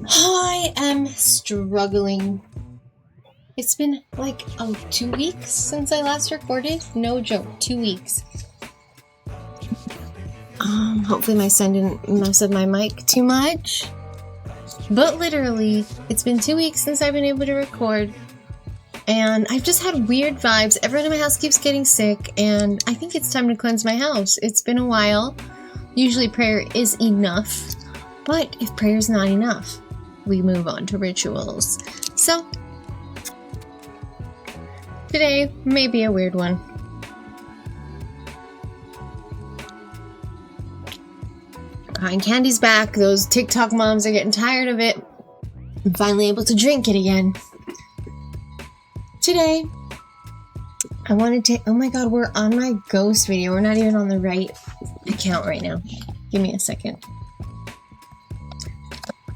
I am struggling. It's been like 2 weeks since I last recorded. No joke, 2 weeks. Hopefully my son didn't mess up my mic too much. But literally, it's been 2 weeks since I've been able to record. And I've just had weird vibes. Everyone in my house keeps getting sick, and I think it's time to cleanse my house. It's been a while. Usually prayer is enough. But if prayer is not enough, we move on to rituals. So, today may be a weird one. Cotton candy's back. Those TikTok moms are getting tired of it. I'm finally able to drink it again. Today, I wanted to... Oh my god, we're on my ghost video. We're not even on the right account right now. Give me a second.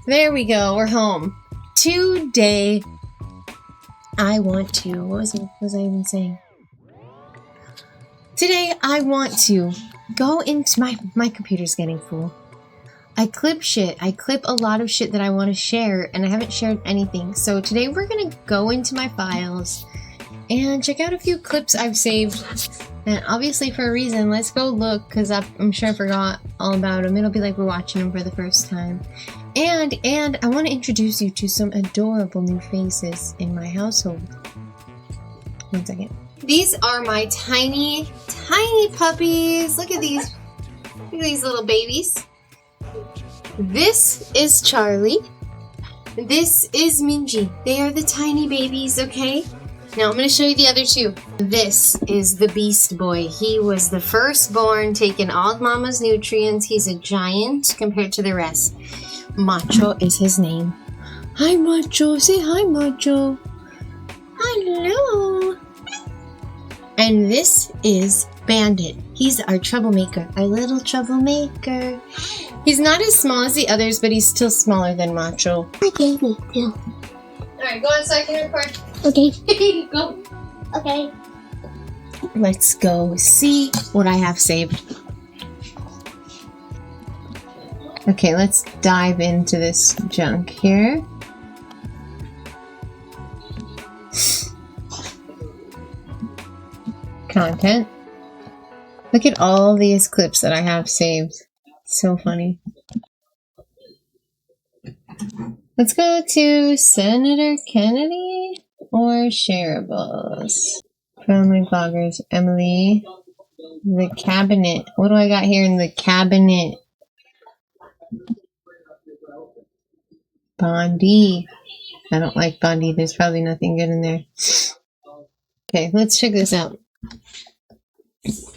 There we go. We're home. Today, I want to... What was I even saying? Today, I want to go into... My computer's getting full. I clip shit. I clip a lot of shit that I want to share, and I haven't shared anything. So today we're going to go into my files and check out a few clips I've saved. And obviously for a reason, let's go look, because I'm sure I forgot all about them. It'll be like we're watching them for the first time. And I want to introduce you to some adorable new faces in my household. 1 second. These are my tiny puppies. Look at these. Look at these little babies. This is Charlie. This is Minji. They are the tiny babies, okay? Now I'm going to show you the other two. This is the Beast Boy. He was the firstborn, taking all of Mama's nutrients. He's a giant compared to the rest. Macho is his name. Hi, Macho. Say hi, Macho. Hello. And this is Bandit. He's our troublemaker. Our little troublemaker. He's not as small as the others, but he's still smaller than Macho. Okay, me too. Alright, go on so I can record. Okay. Go. Okay. Let's go see what I have saved. Okay, let's dive into this junk here. Content. Look at all these clips that I have saved. So funny. Let's go to Senator Kennedy or shareables. Family bloggers. Emily. The cabinet. What do I got here in the cabinet? Bondi. I don't like Bondi. There's probably nothing good in there. Okay, let's check this out.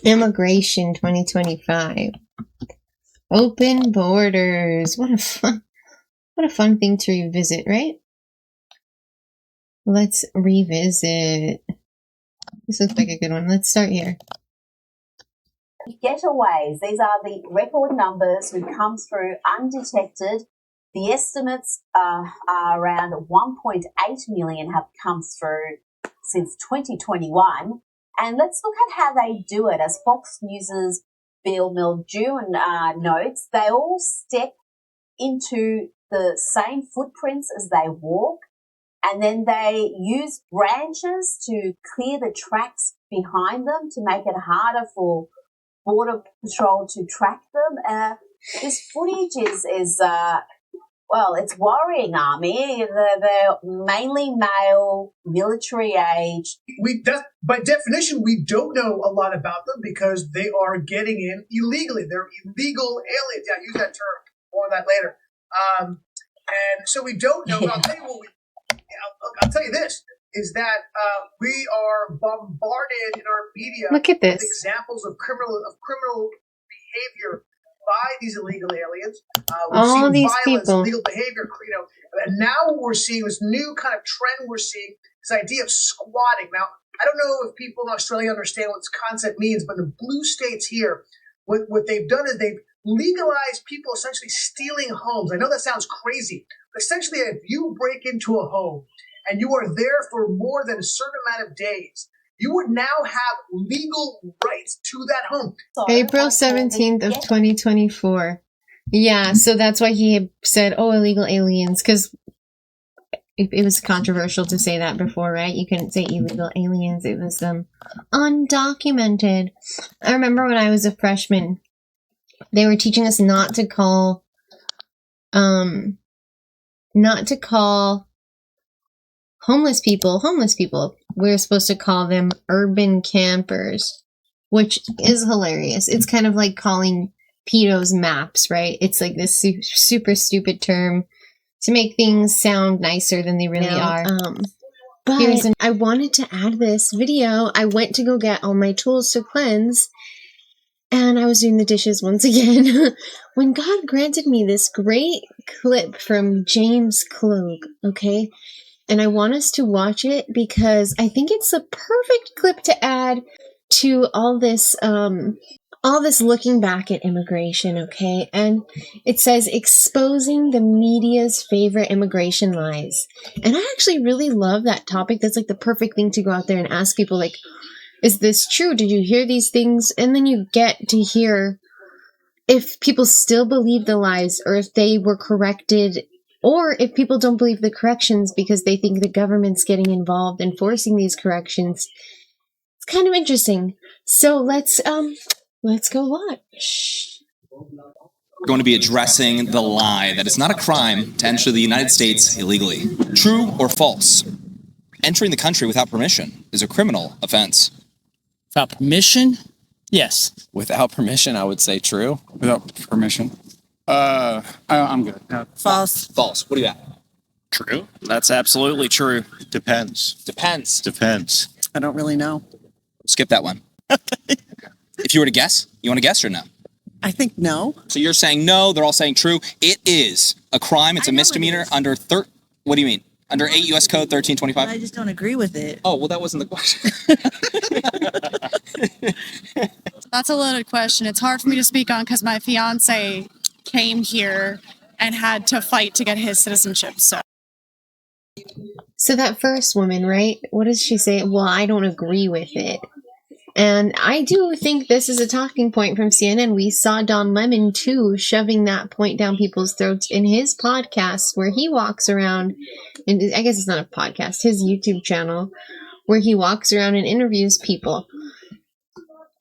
Immigration 2025. Open borders. What a fun thing to revisit, right? Let's revisit. This looks like a good one. Let's start here. Getaways. These are the record numbers who come through undetected. The estimates are around 1.8 million have come through since 2021. And let's look at how they do it. As Fox News' Bill Mildew notes, they all step into the same footprints as they walk, and then they use branches to clear the tracks behind them to make it harder for Border Patrol to track them. This footage is well, it's worrying, Army. They're mainly male, military age. By definition, we don't know a lot about them because they are getting in illegally. They're illegal aliens. Yeah, I use that term. More on that later. And so we don't know. But I'll tell you I'll tell you this, is that we are bombarded in our media Look at this. with examples of criminal behavior by these illegal aliens. All these violence, people. illegal behavior, and now what we're seeing, this new kind of trend we're seeing, this idea of squatting. Now, I don't know if people in Australia understand what this concept means, but in the blue states here, what they've done is they've legalized people essentially stealing homes. I know that sounds crazy, but essentially if you break into a home and you are there for more than a certain amount of days, you would now have legal rights to that home. April 17th of 2024. Yeah, so that's why he had said, oh, illegal aliens, because it was controversial to say that before, right? You couldn't say illegal aliens. It was undocumented. I remember when I was a freshman, they were teaching us not to call homeless people. We were supposed to call them urban campers, which is hilarious. It's kind of like calling pedos maps, right? It's like this super stupid term to make things sound nicer than they really are. But I wanted to add this video. I went to go get all my tools to cleanse, and I was doing the dishes once again when God granted me this great clip from James Klug, okay? And I want us to watch it because I think it's the perfect clip to add to all this looking back at immigration, okay? And it says, exposing the media's favorite immigration lies. And I actually really love that topic. That's like the perfect thing to go out there and ask people, like, is this true? Did you hear these things? And then you get to hear if people still believe the lies, or if they were corrected, or if people don't believe the corrections because they think the government's getting involved in forcing these corrections. It's kind of interesting. So let's go watch. We're going to be addressing the lie that it's not a crime to enter the United States illegally. True or false? Entering the country without permission is a criminal offense. Without permission? Yes. Without permission, I would say true. Without permission. I'm good. False. False. What do you got? True. That's absolutely true. Depends. Depends. I don't really know. Skip that one. If you were to guess, you want to guess or no? I think no. So you're saying no, they're all saying true. It is a crime. It's a misdemeanor under what do you mean? Under 8 U.S. Code 1325? I just don't agree with it. Oh, well, that wasn't the question. That's a loaded question. It's hard for me to speak on because my fiance came here and had to fight to get his citizenship. So that first woman, right? What does she say? Well, I don't agree with it. And I do think this is a talking point from CNN. We saw Don Lemon, too, shoving that point down people's throats in his podcast where he walks around, and I guess it's not a podcast, his YouTube channel, where he walks around and interviews people.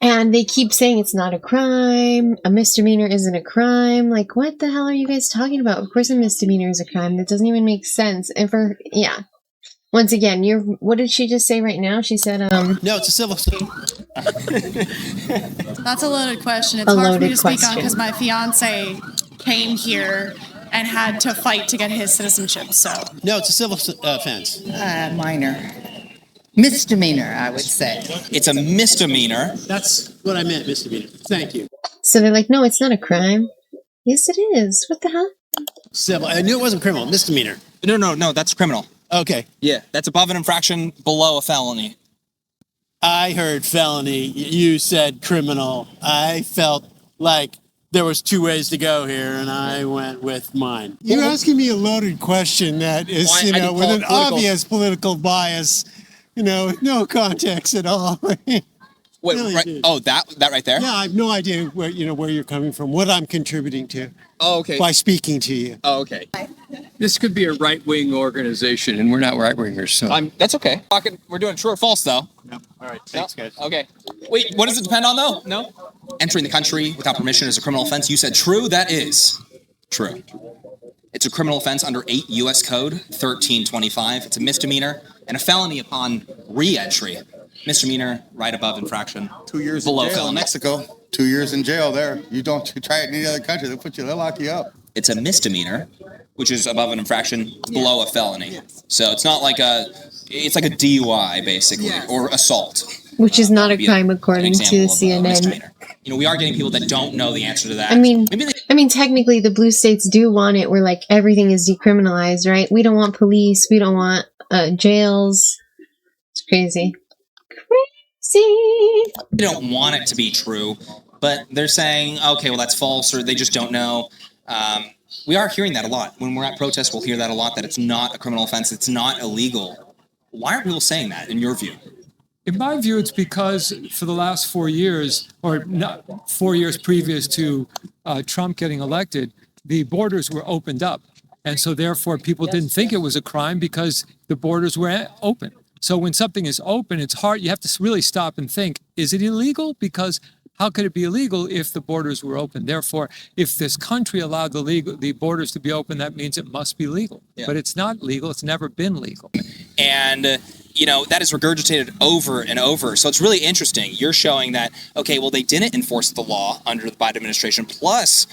And they keep saying it's not a crime, a misdemeanor isn't a crime. Like, what the hell are you guys talking about? Of course a misdemeanor is a crime. That doesn't even make sense. And once again, what did she just say right now? She said, No, it's a civil suit. That's a loaded question. It's hard for me to speak on because my fiance came here and had to fight to get his citizenship. No, it's a civil offense. Minor. Misdemeanor, I would say. It's a misdemeanor. That's what I meant, misdemeanor. Thank you. So they're like, no, it's not a crime. Yes, it is. What the hell? Civil. I knew it wasn't criminal. Misdemeanor. No, that's criminal. Okay. Yeah, that's above an infraction, below a felony. I heard felony. You said criminal. I felt like there was two ways to go here, and I went with mine. You're asking me a loaded question that is, with an obvious political bias, no context at all. Wait, Really, right? dude. Oh, that right there? Yeah, I have no idea where you're coming from, what I'm contributing to. Oh, okay. By speaking to you. Oh, okay. This could be a right-wing organization, and we're not right-wingers, so. That's okay. We're doing true or false, though. No. All right. Thanks, guys. Okay. Wait, what does it depend on, though? No? Entering the country without permission is a criminal offense. You said true? That is true. It's a criminal offense under 8 U.S. Code 1325. It's a misdemeanor and a felony upon re-entry. Misdemeanor, right above infraction. 2 years below in jail felony. in Mexico. 2 years in jail there. You don't try it in any other country, they'll lock you up. It's a misdemeanor, which is above an infraction, below a felony. Yes. So it's not like it's like a DUI, basically, or assault. Which is not a Be crime according to example of a CNN. misdemeanor. We are getting people that don't know the answer to that. I mean, Maybe technically the blue states do want it where like everything is decriminalized, right? We don't want police. We don't want jails. It's crazy. they don't want it to be true, but they're saying, okay, well, that's false, or they just don't know. We are hearing that a lot. When we're at protests, we'll hear that a lot, that it's not a criminal offense, it's not illegal. Why are people saying that, in your view? In my view, it's because for the last 4 years, or not 4 years previous to Trump getting elected, the borders were opened up. And so therefore people didn't think it was a crime because the borders were open. So when something is open, it's hard. You have to really stop and think, is it illegal? Because how could it be illegal if the borders were open? Therefore, if this country allowed the borders to be open, that means it must be legal. Yeah. But it's not legal. It's never been legal. And, that is regurgitated over and over. So it's really interesting. You're showing that, okay, well, they didn't enforce the law under the Biden administration. Plus,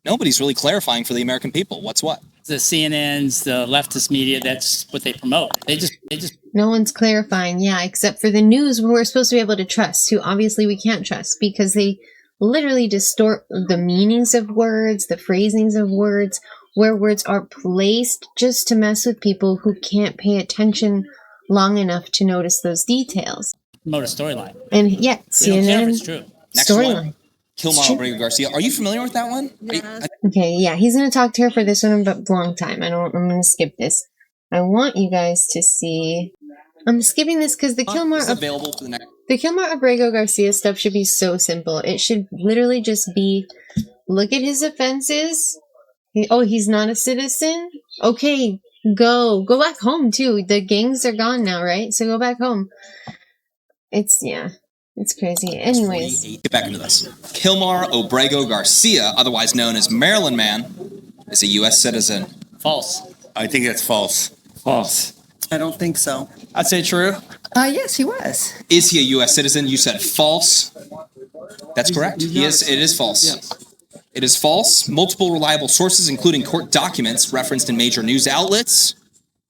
nobody's really clarifying for the American people what's what. The CNNs, the leftist media, that's what they promote. They just. No one's clarifying, yeah, except for the news we're supposed to be able to trust, who obviously we can't trust because they literally distort the meanings of words, the phrasings of words, where words are placed just to mess with people who can't pay attention long enough to notice those details. Promote a storyline. And yeah, CNN storyline. Kilmar Obrego Garcia. Are you familiar with that one? Okay, yeah, he's going to talk to her for this one, but long time. I'm going to skip this. I want you guys to see. I'm skipping this because the Kilmar available for the next. The Kilmar Obrego Garcia stuff should be so simple. It should literally just be, look at his offenses. He's not a citizen? Okay, go back home too. The gangs are gone now, right? So go back home. It's crazy. Anyways. Get back into this. Kilmar Obrego Garcia, otherwise known as Maryland Man, is a U.S. citizen. False. I think it's false. False. I don't think so. I'd say true. Yes, he was. Is he a U.S. citizen? You said false. That's correct. It is false. Yes. It is false. Multiple reliable sources, including court documents referenced in major news outlets,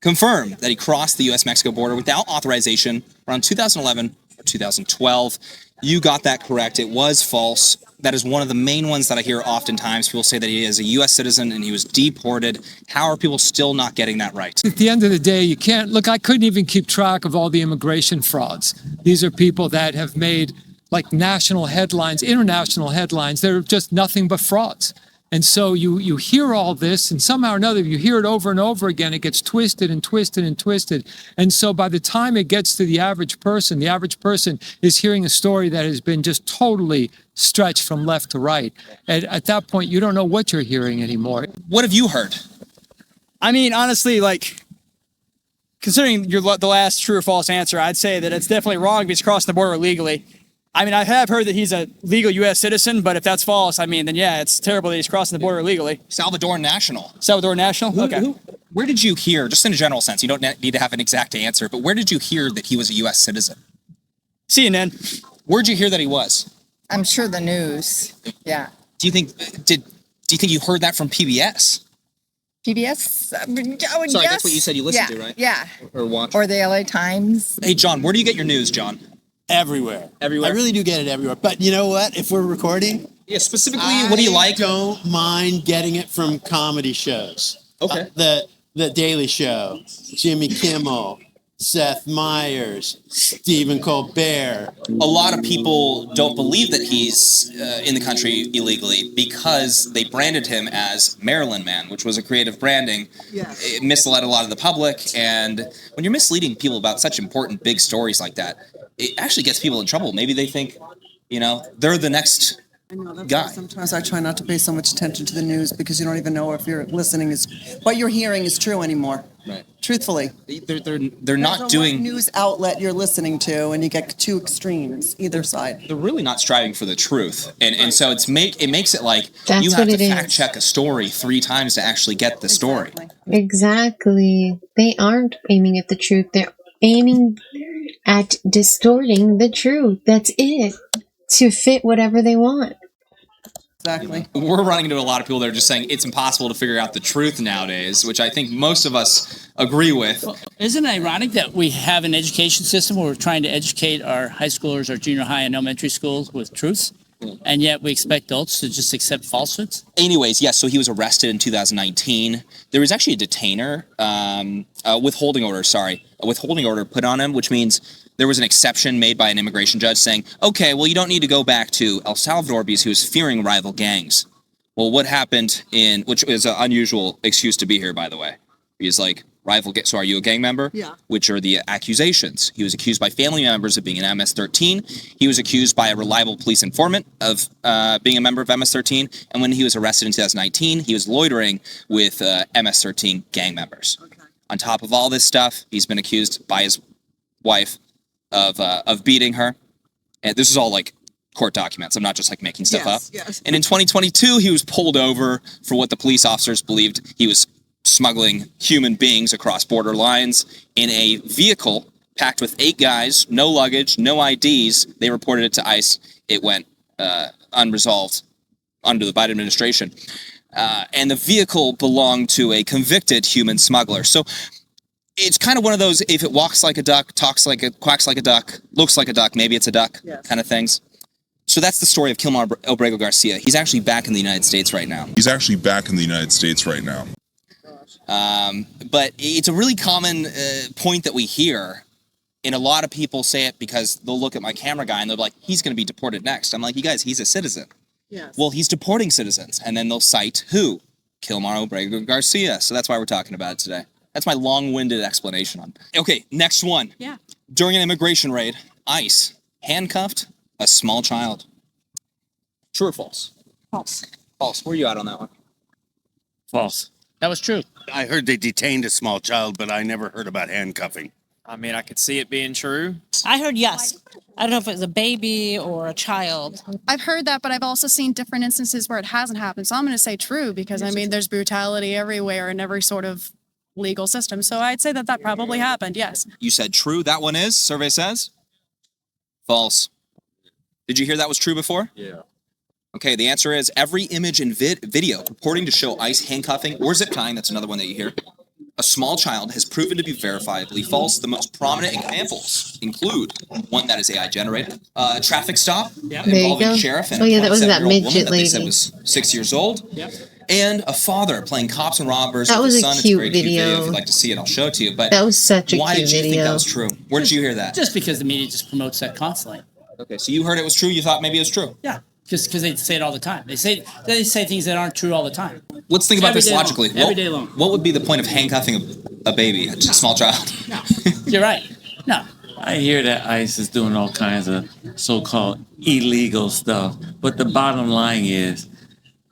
confirm that he crossed the U.S.-Mexico border without authorization around 2011 or 2012. You got that correct. It was false. That is one of the main ones that I hear oftentimes. People say that he is a U.S. citizen and he was deported. How are people still not getting that right? At the end of the day, you can't look. I couldn't even keep track of all the immigration frauds. These are people that have made like national headlines, international headlines. They're just nothing but frauds. And so you hear all this, and somehow or another, you hear it over and over again. It gets twisted and twisted and twisted. And so by the time it gets to the average person is hearing a story that has been just totally stretched from left to right. And at that point, you don't know what you're hearing anymore. What have you heard? I mean, honestly, considering the last true or false answer, I'd say that it's definitely wrong if he's crossing the border illegally. I mean, I have heard that he's a legal U.S. citizen, but if that's false, then yeah, it's terrible that he's crossing the border illegally. Salvadoran national. Salvadoran national? Okay. Where did you hear, just in a general sense, you don't need to have an exact answer, but where did you hear that he was a U.S. citizen? CNN. Where'd you hear that he was? I'm sure the news. Yeah. Do you think you heard that from PBS? PBS? I would Sorry, guess. That's what you said you listened to, right? Yeah. Or watch. Or the LA Times. Hey, John, where do you get your news, John? Everywhere. Everywhere? I really do get it everywhere. But you know what? If we're recording... Yeah, specifically, what do you like? I don't mind getting it from comedy shows. Okay. The Daily Show, Jimmy Kimmel, Seth Meyers, Stephen Colbert. A lot of people don't believe that he's in the country illegally because they branded him as Maryland Man, which was a creative branding. Yes. It misled a lot of the public, and when you're misleading people about such important big stories like that, it actually gets people in trouble. Maybe they think, they're the next guy. Sometimes I try not to pay so much attention to the news because you don't even know if you're listening what you're hearing is true anymore. Right. Truthfully. They're not doing what news outlet you're listening to, and you get two extremes, either side. They're really not striving for the truth, and so it makes it like That's you have what to it fact is. check a story 3 times to actually get the story. Exactly. They aren't aiming at the truth. They're aiming at distorting the truth. That's it. To fit whatever they want. Exactly. We're running into a lot of people that are just saying it's impossible to figure out the truth nowadays, which I think most of us agree with. Well, isn't it ironic that we have an education system where we're trying to educate our high schoolers, our junior high and elementary schools with truths, and yet we expect adults to just accept falsehoods? Anyways, yes, so he was arrested in 2019. There was actually a detainer, a withholding order put on him, which means there was an exception made by an immigration judge saying, okay, well, you don't need to go back to El Salvador because he was fearing rival gangs. Well, what happened which is an unusual excuse to be here, by the way. He's like, So are you a gang member? Yeah. Which are the accusations. He was accused by family members of being an MS-13. He was accused by a reliable police informant of being a member of MS-13. And when he was arrested in 2019, he was loitering with MS-13 gang members. Okay. On top of all this stuff, he's been accused by his wife of beating her. And this is all like court documents. I'm not just like making stuff up. Yes. And in 2022, he was pulled over for what the police officers believed he was smuggling human beings across border lines in a vehicle packed with 8 guys, no luggage, no IDs. They reported it to ICE. It went unresolved under the Biden administration. And the vehicle belonged to a convicted human smuggler. So it's kind of one of those, if it walks like a duck, talks like a, quacks like a duck, looks like a duck, maybe it's a duck kind of things. So that's the story of Kilmar Obrego Garcia. He's actually back in the United States right now. But it's a really common point that we hear, and a lot of people say it because they'll look at my camera guy and they'll be like, he's going to be deported next. I'm like, you guys, he's a citizen. Yes. Well, he's deporting citizens. And then they'll cite who? Kilmar Obrego Garcia. So that's why we're talking about it today. That's my long-winded explanation on it. Okay, next one. Yeah. During an immigration raid, ICE handcuffed a small child. True or false? False. False. Where are you at on that one? False. That was true. I heard they detained a small child, but I never heard about handcuffing. I mean, I could see it being true. I heard yes. I don't know if it was a baby or a child. I've heard that, but I've also seen different instances where it hasn't happened. So I'm going to say true because, I mean, there's brutality everywhere in every sort of legal system. So I'd say that probably happened, yes. You said true. That one is, survey says? False. Did you hear that was true before? Yeah. Okay, the answer is every image and video purporting to show ICE handcuffing or zip tying, that's another one that you hear, a small child has proven to be verifiably false. The most prominent examples include one that is AI generated, a traffic stop involving a sheriff and a that was that 27-year-old midget woman that they lady. said was 6 years old. Yep. And a father playing cops and robbers That with was his a son. cute It's a great video. If you'd like to see it, I'll show it to you. But That was such a why cute did you think video. that was true? Where did you hear that? Just because the media just promotes that constantly. Okay, so you heard it was true. You thought maybe it was true. Yeah. Just because they say it all the time. They say things that aren't true all the time. Let's think about this logically. Every day long. What would be the point of handcuffing a baby, a small child? No. You're right. No. I hear that ICE is doing all kinds of so-called illegal stuff, but the bottom line is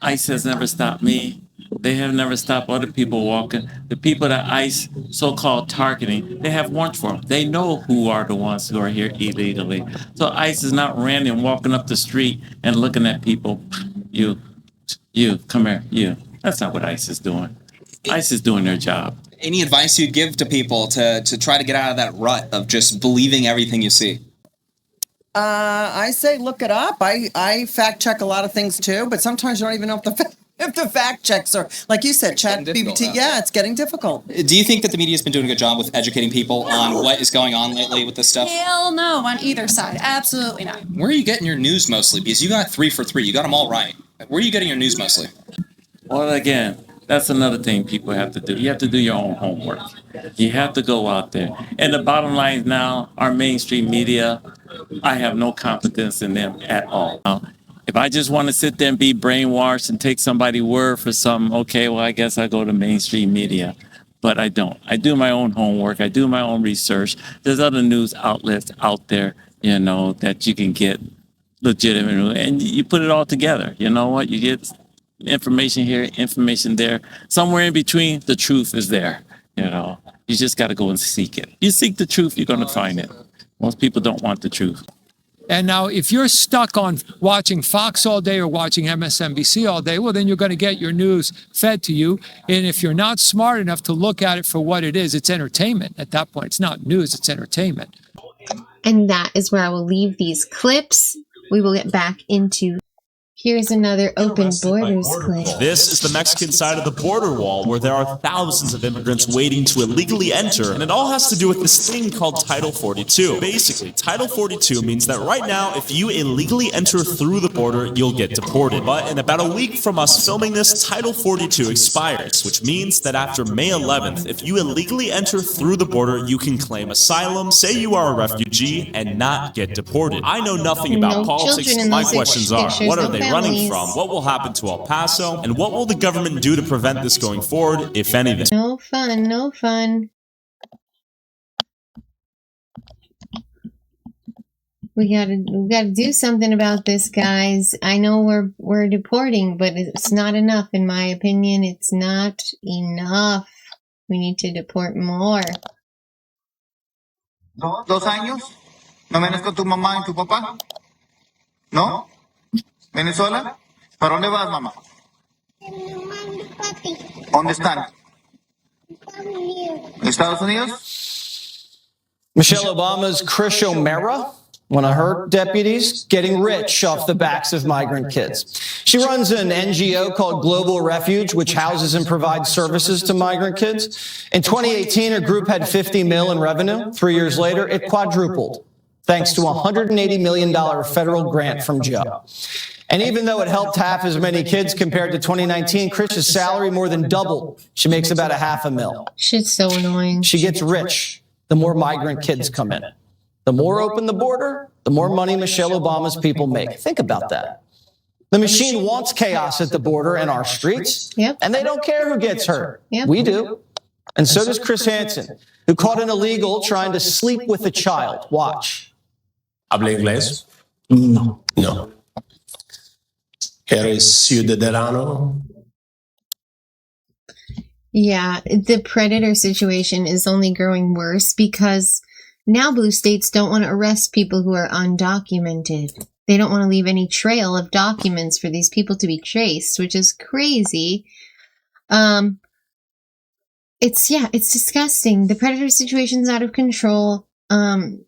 ICE has never stopped me. They have never stopped other people walking. The people that ICE so-called targeting, they have warrants for them. They know who are the ones who are here illegally. So ICE is not random walking up the street and looking at people. You, come here, you. That's not what ICE is doing. ICE is doing their job. Any advice you'd give to people to try to get out of that rut of just believing everything you see? I say look it up. I fact check a lot of things too, but sometimes you don't even know if the fact checks are, like you said, chat BBT. Yeah, it's getting difficult. Do you think that the media's been doing a good job with educating people on what is going on lately with this stuff? Hell no, on either side. Absolutely not. Where are you getting your news mostly? Because you got 3 for 3. You got them all right. Where are you getting your news mostly? Well, again, that's another thing people have to do. You have to do your own homework. You have to go out there. And the bottom line is now, our mainstream media, I have no confidence in them at all. If I just want to sit there and be brainwashed and take somebody's word for something, okay, well, I guess I go to mainstream media. But I don't. I do my own homework. I do my own research. There's other news outlets out there, that you can get legitimate, and you put it all together. You know what? You get information here, information there. Somewhere in between, the truth is there. You just got to go and seek it. You seek the truth, you're going to find it. Most people don't want the truth. And now, if you're stuck on watching Fox all day or watching MSNBC all day, well, then you're going to get your news fed to you. And if you're not smart enough to look at it for what it is, it's entertainment at that point. It's not news, it's entertainment. And that is where I will leave these clips. We will get back into. Here's another open borders clip. This is the Mexican side of the border wall where there are thousands of immigrants waiting to illegally enter, and it all has to do with this thing called Title 42. Basically, Title 42 means that right now, if you illegally enter through the border, you'll get deported. But in about a week from us filming this, Title 42 expires, which means that after May 11th, if you illegally enter through the border, you can claim asylum, say you are a refugee, and not get deported. I know nothing about politics. My questions are, what are they running families. from? What will happen to El Paso? And what will the government do to prevent this going forward, if anything? No fun, no fun. We gotta do something about this, guys. I know we're deporting, but it's not enough, in my opinion. It's not enough. We need to deport more. 2 años. ¿No vienes con tu mamá y tu papá? ¿No? ¿Venezuela? ¿Para dónde vas, mamá? ¿Dónde están? ¿Estados Unidos? Michelle Obama's Chris O'Mara, one of her deputies, getting rich off the backs of migrant kids. She runs an NGO called Global Refuge, which houses and provides services to migrant kids. In 2018, her group had $50 million in revenue. 3 years later, it quadrupled, thanks to a $180 million federal grant from Joe. And even though it helped half as many kids compared to 2019, Chris's salary more than doubled. She makes about $500,000. Shit's so annoying. She gets rich the more migrant kids come in. The more open the border, the more money Michelle Obama's people make. Think about that. The machine wants chaos at the border and our streets, and they don't care who gets hurt. We do. And so does Chris Hansen, who caught an illegal trying to sleep with a child. Watch. ¿Habla inglés? No. No. ¿Eres ciudadano? Yeah, the predator situation is only growing worse because now blue states don't want to arrest people who are undocumented. They don't want to leave any trail of documents for these people to be traced, which is crazy. It's disgusting. The predator situation's out of control. The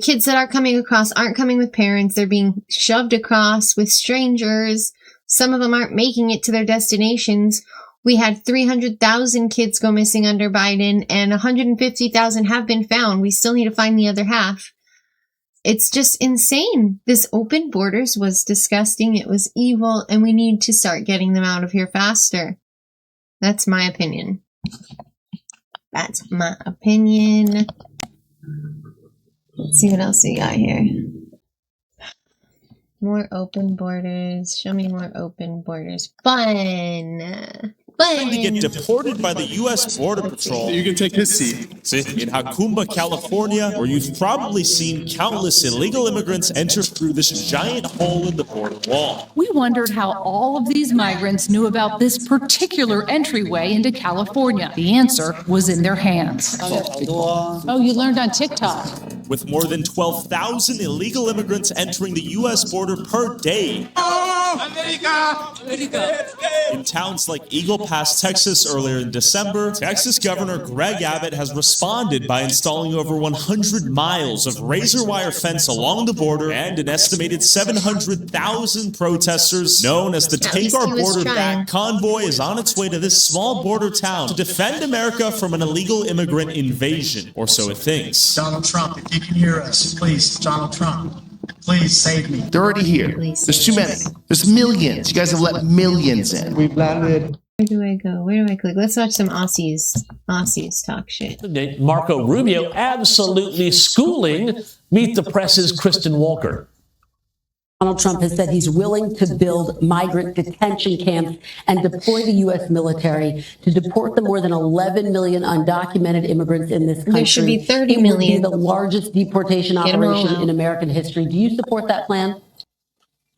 kids that are coming across aren't coming with parents. They're being shoved across with strangers. Some of them aren't making it to their destinations. We had 300,000 kids go missing under Biden, and 150,000 have been found. We still need to find the other half. It's just insane. This open borders was disgusting. It was evil, and we need to start getting them out of here faster. That's my opinion. That's my opinion. Let's see what else we got here. More open borders. Show me more open borders. Fun. Trying to get deported by the U.S. Border Patrol. You can take his seat. In Jacumba, California, where you've probably seen countless illegal immigrants enter through this giant hole in the border wall. We wondered how all of these migrants knew about this particular entryway into California. The answer was in their hands. Oh, you learned on TikTok. With more than 12,000 illegal immigrants entering the U.S. border per day. In towns like Eagle Pass, Texas, earlier in December, Texas Governor Greg Abbott has responded by installing over 100 miles of razor wire fence along the border, and an estimated 700,000 protesters known as the Take Our Border Back convoy is on its way to this small border town to defend America from an illegal immigrant invasion, or so it thinks. Donald Trump, if you can hear us, please, Donald Trump, please save me. They're already here. There's too many. There's millions. You guys have let millions in. We've landed. Where do I go? Where do I click? Let's watch some Aussies talk shit. Marco Rubio absolutely schooling Meet the Press's Kristen Walker. Donald Trump has said he's willing to build migrant detention camps and deploy the U.S. military to deport the more than 11 million undocumented immigrants in this country. There should be 30 million. It would be the largest deportation operation in American history. Do you support that plan?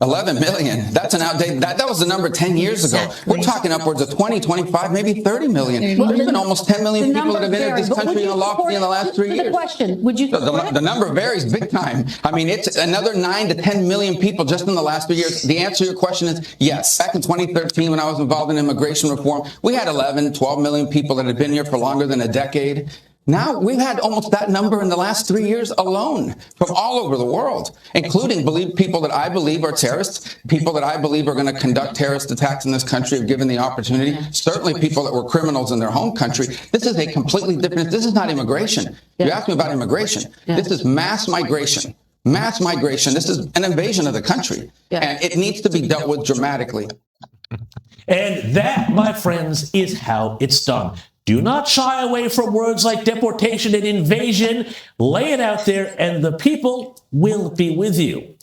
11 million. That's an outdated. That was the number 10 years ago. We're talking upwards of 20, 25, maybe 30 million. There's been almost 10 million people that have entered this country unlawfully in the last 3 years. The question, would you the number varies big time. I mean, it's another 9 to 10 million people just in the last 3 years. The answer to your question is yes. Back in 2013, when I was involved in immigration reform, we had 11, 12 million people that had been here for longer than a decade. Now, we've had almost that number in the last 3 years alone from all over the world, including people that I believe are terrorists, people that I believe are going to conduct terrorist attacks in this country if given the opportunity, certainly people that were criminals in their home country. This is a completely different, this is not immigration. You asked me about immigration. This is mass migration. Mass migration. This is an invasion of the country, and it needs to be dealt with dramatically. And that, my friends, is how it's done. Do not shy away from words like deportation and invasion. Lay it out there, and the people will be with you.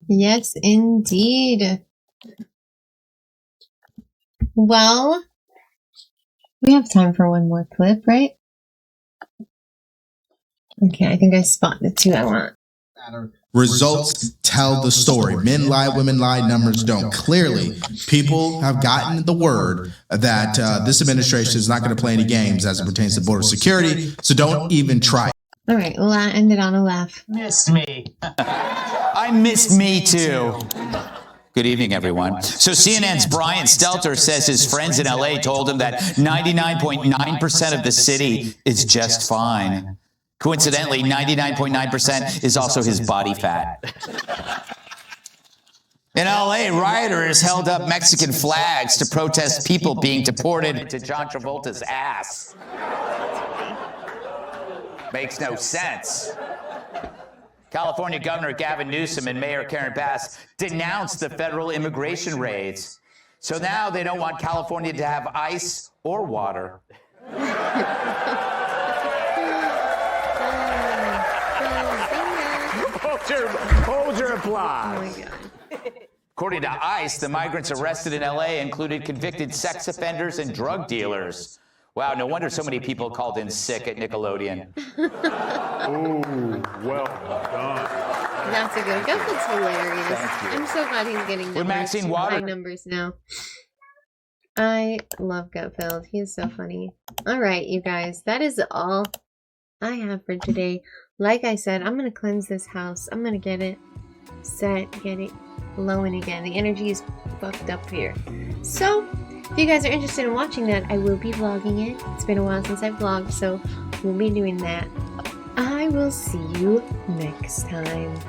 Yes, indeed. Well, we have time for one more clip, right? Okay, I think I spotted the two I want. Results tell the story. Men lie, women lie, numbers don't. Clearly, people have gotten the word that this administration is not going to play any games as it pertains to border security, so don't even try. All right, ended on a laugh. Missed me. I miss me too. Good evening, everyone. So CNN's Brian Stelter says his friends in LA told him that 99.9% of the city is just fine. Coincidentally, 99.9% is also his body fat. In LA, rioters held up Mexican flags to protest people being deported to John Travolta's ass. Makes no sense. California Governor Gavin Newsom and Mayor Karen Bass denounced the federal immigration raids. So now they don't want California to have ice or water. Hold your applause. Oh my God. According to ICE, the migrants arrested in LA included convicted sex offenders and drug dealers. Wow, no wonder so many people called in sick at Nickelodeon. Ooh, well done. That's a good. Gutfeld's hilarious. I'm so glad he's getting high numbers now. I love Gutfeld. He is so funny. All right, you guys, that is all I have for today. Like I said, I'm going to cleanse this house. I'm going to get it set, get it flowing again. The energy is fucked up here. So, if you guys are interested in watching that, I will be vlogging it. It's been a while since I've vlogged, so we'll be doing that. I will see you next time.